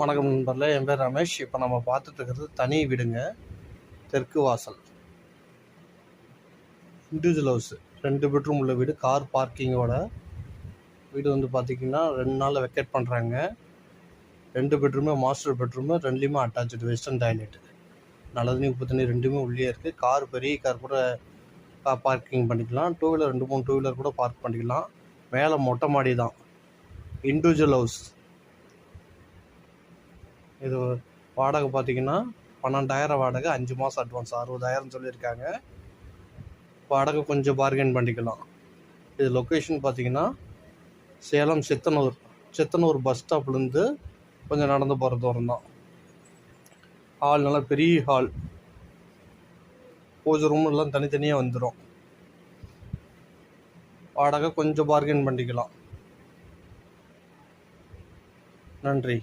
வணக்கம் நண்பர்களே, என் பேர் ரமேஷ். இப்போ நம்ம பார்த்துட்டு இருக்கிறது தனி வீடுங்க. தெற்கு வாசல், இண்டிவிஜுவல் ஹவுஸ், 2 பெட்ரூம் உள்ள வீடு, கார் பார்க்கிங்கோட வீடு. வந்து பார்த்திங்கன்னா 2 நாளில் வெக்கேட் பண்ணுறாங்க. 2 பெட்ரூமே மாஸ்டர் பெட்ரூமு, 2லேயுமே அட்டாச்சு வெஸ்டர்ன் டாய்லெட், நல்ல தண்ணி உப்பு தண்ணி 2மே உள்ளே இருக்குது. கார் பெரிய கார் கூட பார்க்கிங் பண்ணிக்கலாம். 2 வீலர் 2-3 2 வீலர் கூட பார்க் பண்ணிக்கலாம். மேலே மொட்டை மாடி தான். Individual house. இது வாடகை பார்த்திங்கன்னா 12,000 வாடகை, 5 மாதம் அட்வான்ஸ் 60,000 சொல்லியிருக்காங்க. வாடகை கொஞ்சம் பார்கெயின் பண்ணிக்கலாம். இது லொக்கேஷன் பார்த்திங்கன்னா சேலம் சித்தனூர் பஸ் ஸ்டாப்லேருந்து கொஞ்சம் நடந்து போகிற தூரம் தான். ஹால் நல்லா பெரிய ஹால், பூஜை ரூம் எல்லாம் தனித்தனியாக வந்துடும். வாடகை கொஞ்சம் பார்கெயின் பண்ணிக்கலாம். நன்றி.